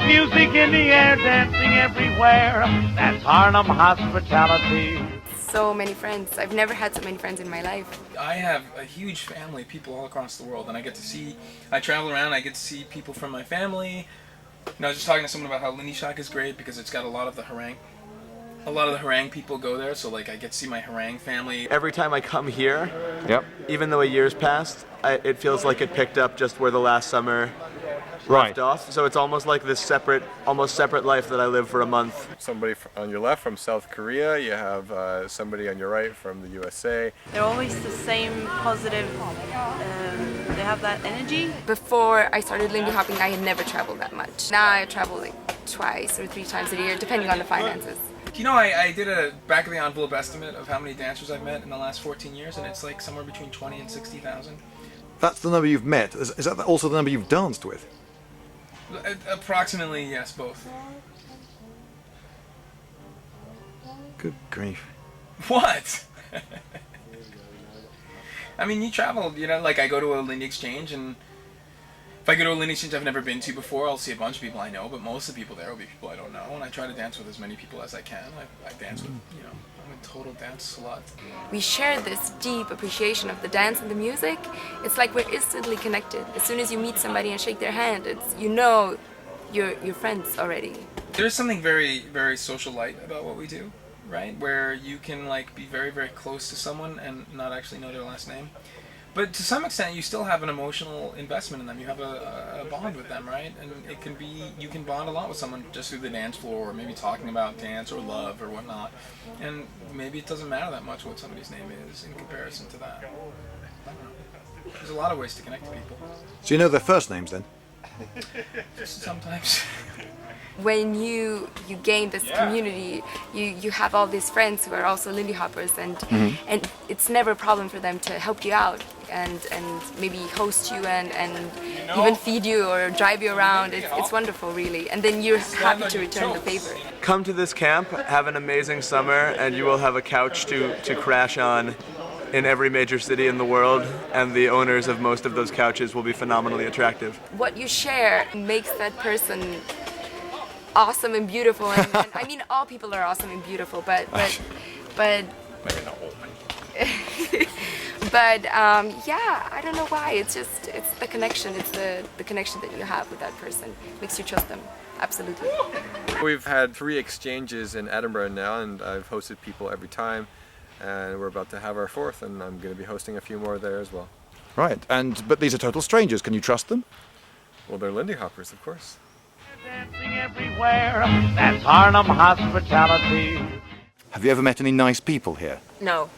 Music in the air, dancing everywhere. That's Harlem hospitality. So many friends. I've never had so many friends in my life. I have a huge family, people all across the world, and I travel around, I get to see people from my family. I was just talking to someone about how Lindishack is great because it's got a lot of the Herräng. A lot of the Herräng people go there, so like I get to see my Herräng family. Every time I come here, even though a year's passed, it feels like it picked up just where the last summer left off. So it's almost like this almost separate life that I live for a month. Somebody on your left from South Korea, you have somebody on your right from the USA. They're always the same positive, they have that energy. Before I started Lindy hopping, I had never traveled that much. Now I travel like twice or 3 times a year, depending on the finances. You know, I did a back of the envelope estimate of how many dancers I've met in the last 14 years, and it's like somewhere between 20 and 60,000. That's the number you've met. Is that also the number you've danced with? Approximately, yes, both. Good grief. What? I mean, you travel, you know, like I go to a Lindy exchange, and if I go to a Lindy exchange I've never been to before, I'll see a bunch of people I know, but most of the people there will be people I don't know, and I try to dance with as many people as I can. I dance with, you know, I'm a total dance slut. We share this deep appreciation of the dance and the music. It's like we're instantly connected. As soon as you meet somebody and shake their hand, you know you're friends already. There's something very, very social light about what we do, right? Where you can like be very, very close to someone and not actually know their last name. But to some extent, you still have an emotional investment in them. You have a bond with them, right? And it can be, you can bond a lot with someone just through the dance floor, or maybe talking about dance or love or whatnot. And maybe it doesn't matter that much what somebody's name is in comparison to that. I don't know. There's a lot of ways to connect to people. So you know their first names then? Just sometimes. When you gain this community, you have all these friends who are also Lindy hoppers, and it's never a problem for them to help you out and maybe host you and even feed you or drive you around. It's wonderful, really, and then you're happy to return the favor. Come to this camp, have an amazing summer, and you will have a couch to crash on in every major city in the world, and the owners of most of those couches will be phenomenally attractive. What you share makes that person awesome and beautiful, and I mean all people are awesome and beautiful, but yeah, I don't know why. It's the connection. It's the connection that you have with that person. Makes you trust them. Absolutely. We've had 3 exchanges in Edinburgh now, and I've hosted people every time, and we're about to have our 4th, and I'm going to be hosting a few more there as well. Right, but these are total strangers. Can you trust them? Well, they're Lindy hoppers, of course. Dancing everywhere. That's Harlem hospitality. Have you ever met any nice people here? No.